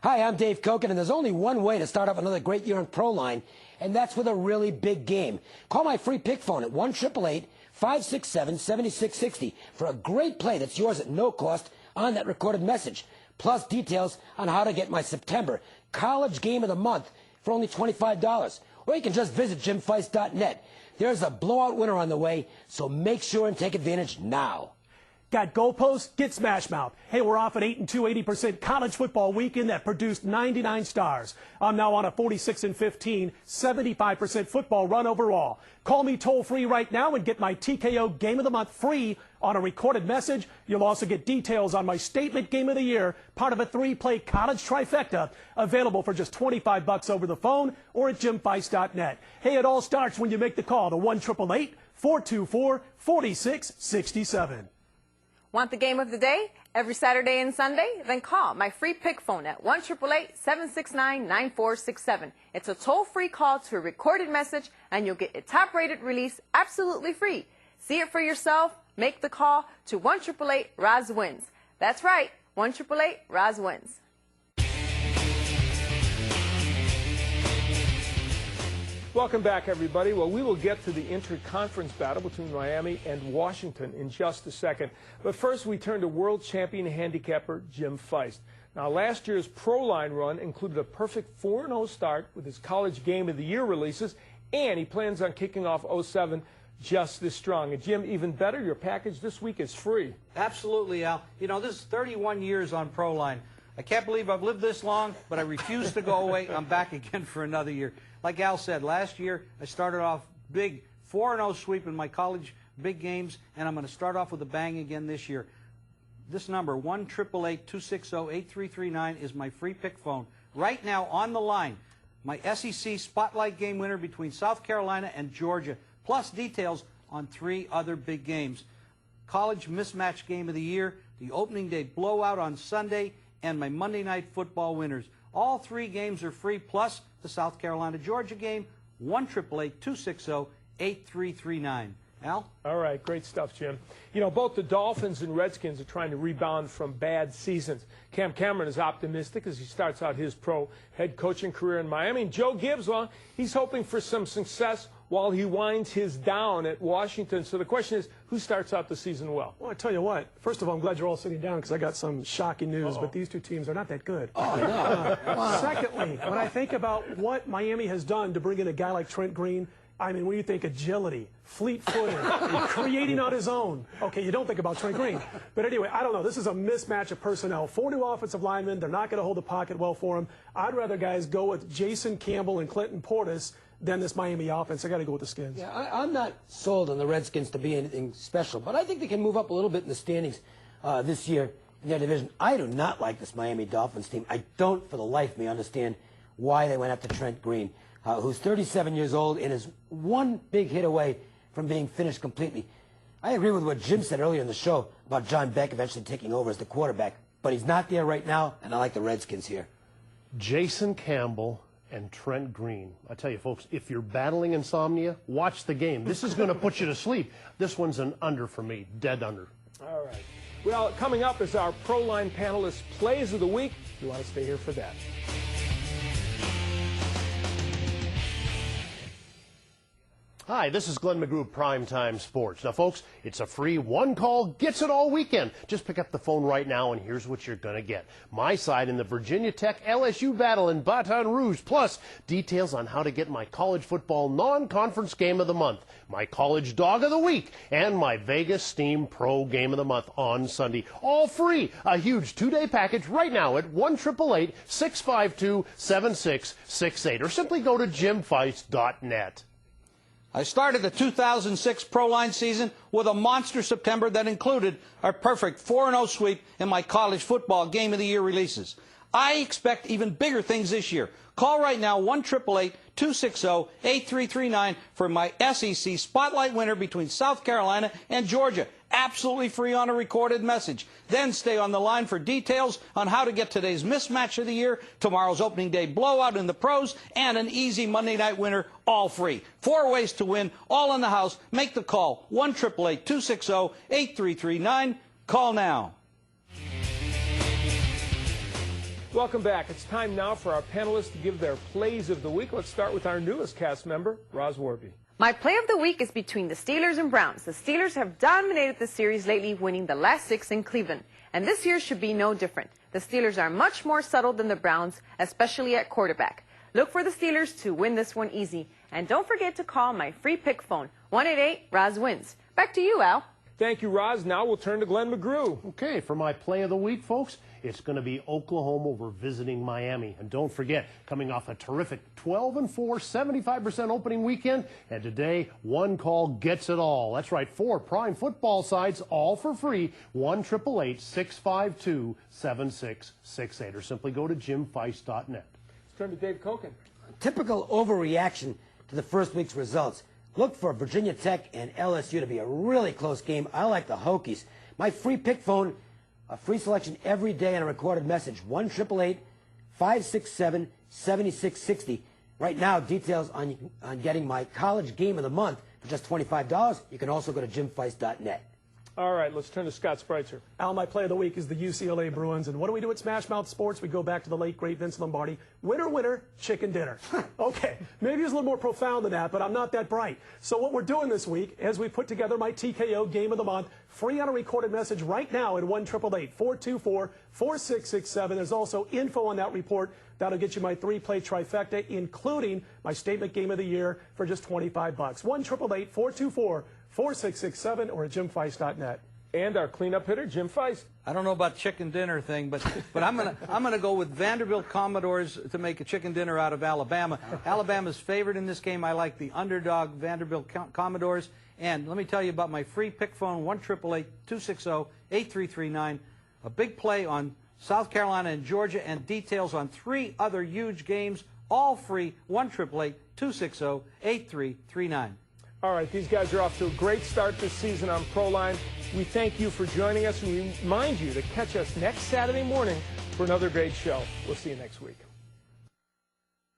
Hi, I'm Dave Koken, and there's only one way to start off another great year in Proline, and that's with a really big game. Call my free pick phone at 1-888-567-7660 for a great play that's yours at no cost on that recorded message, plus details on how to get my September College Game of the Month for only $25. Or you can just visit jimfeist.net. There's a blowout winner on the way, so make sure and take advantage now. Got goalposts? Get Smash Mouth. Hey, we're off at 8-2, 80% college football weekend that produced 99 stars. I'm now on a 46-15, 75% football run overall. Call me toll free right now and get my TKO Game of the Month free on a recorded message. You'll also get details on my Statement Game of the Year, part of a 3-play college trifecta, available for just $25 over the phone or at jimfeist.net. Hey, it all starts when you make the call to 1-888-424-4667. Want the game of the day every Saturday and Sunday? Then call my free pick phone at 1-888-769-9467. It's a toll-free call to a recorded message, and you'll get a top-rated release absolutely free. See it for yourself. Make the call to 1-888-ROZ-WINS. That's right, 1-888-ROZ-WINS. Welcome back, everybody. Well, we will get to the interconference battle between Miami and Washington in just a second. But first, we turn to world champion handicapper Jim Feist. Now, last year's Proline run included a perfect 4-0 start with his College Game of the Year releases, and he plans on kicking off 07 just this strong. And Jim, even better, your package this week is free. Absolutely, Al. You know, this is 31 years on Proline. I can't believe I've lived this long, but I refuse to go away. I'm back again for another year. Like Al said, last year I started off big, 4-0 sweep in my college big games, and I'm going to start off with a bang again this year. This number, 1-888-260-8339, is my free pick phone. Right now on the line, my SEC Spotlight game winner between South Carolina and Georgia, plus details on 3 other big games. College Mismatch Game of the Year, the opening day blowout on Sunday, and my Monday Night Football winners. All 3 games are free, plus the South Carolina-Georgia game, 1-888-260-8339. Al? All right, great stuff, Jim. You know, both the Dolphins and Redskins are trying to rebound from bad seasons. Cam Cameron is optimistic as he starts out his pro head coaching career in Miami. And Joe Gibbs, well, he's hoping for some success while he winds his down at Washington. So the question is, who starts out the season well? Well, I tell you what, first of all, I'm glad you're all sitting down because I got some shocking news, but these 2 teams are not that good. Oh, no. Secondly, when I think about what Miami has done to bring in a guy like Trent Green, I mean, when you think agility, fleet-footed, creating on his own. Okay, you don't think about Trent Green. But anyway, I don't know. This is a mismatch of personnel. 4 new offensive linemen. They're not going to hold the pocket well for him. I'd rather guys go with Jason Campbell and Clinton Portis than this Miami offense. I got to go with the Skins. Yeah, I'm not sold on the Redskins to be anything special, but I think they can move up a little bit in the standings this year in their division. I do not like this Miami Dolphins team. I don't, for the life of me, understand why they went after Trent Green, who's 37 years old and is one big hit away from being finished completely. I agree with what Jim said earlier in the show about John Beck eventually taking over as the quarterback, but he's not there right now, and I like the Redskins here. Jason Campbell and Trent Green. I tell you, folks, if you're battling insomnia, watch the game. This is going to put you to sleep. This one's an under for me, dead under. All right. Well, coming up is our Proline panelist plays of the week. You want to stay here for that. Hi, this is Glenn McGrew, Primetime Sports. Now, folks, it's a free one-call, gets it all weekend. Just pick up the phone right now, and here's what you're going to get. My side in the Virginia Tech LSU battle in Baton Rouge, plus details on how to get my college football non-conference game of the month, my college dog of the week, and my Vegas Steam Pro game of the month on Sunday. All free. A huge 2-day package right now at 1-888-652-7668, or simply go to jimfeist.net. I started the 2006 Proline season with a monster September that included a perfect 4-0 sweep in my college football Game of the Year releases. I expect even bigger things this year. Call right now, 1-888-260-8339 for my SEC Spotlight winner between South Carolina and Georgia. Absolutely free on a recorded message. Then stay on the line for details on how to get today's mismatch of the year, tomorrow's opening day blowout in the pros, and an easy Monday night winner, all free. 4 ways to win, all in the house. Make the call, 1-888-260-8339. Call now. Welcome back. It's time now for our panelists to give their plays of the week. Let's start with our newest cast member, Roz Warby. My play of the week is between the Steelers and Browns. The Steelers have dominated the series lately, winning the last 6 in Cleveland. And this year should be no different. The Steelers are much more subtle than the Browns, especially at quarterback. Look for the Steelers to win this one easy. And don't forget to call my free pick phone, 188-ROZ-WINS. Back to you, Al. Thank you, Roz. Now we'll turn to Glenn McGrew. Okay, for my play of the week, folks, it's going to be Oklahoma over visiting Miami. And don't forget, coming off a terrific 12-4, 75% opening weekend, and today, one call gets it all. That's right, 4 prime football sides, all for free, 1-888-652-7668, or simply go to jimfeist.net. Let's turn to Dave Koken. Typical overreaction to the first week's results. Look for Virginia Tech and LSU to be a really close game. I like the Hokies. My free pick phone, a free selection every day and a recorded message, 1-888-567-7660. Right now, details on getting my college game of the month for just $25. You can also go to jimfeist.net. All right, let's turn to Scott Spreitzer. Al, my play of the week is the UCLA Bruins. And what do we do at Smash Mouth Sports? We go back to the late, great Vince Lombardi. Winner, winner, chicken dinner. Okay, maybe it's a little more profound than that, but I'm not that bright. So what we're doing this week is we put together my TKO Game of the Month, free on a recorded message right now at 1-888-424-4667. There's also info on that report. That'll get you my 3-play trifecta, including my statement game of the year for just $25. 1-888-424-4667 or at jimfeist.net. And our cleanup hitter, Jim Feist. I don't know about chicken dinner thing, but I'm gonna go with Vanderbilt Commodores to make a chicken dinner out of Alabama. Alabama's favored in this game. I like the underdog Vanderbilt Commodores. And let me tell you about my free pick phone, 1-888-260-8339. A big play on South Carolina and Georgia, and details on 3 other huge games, all free, 1-888-260-8339. All right, these guys are off to a great start this season on Proline. We thank you for joining us, and we remind you to catch us next Saturday morning for another great show. We'll see you next week.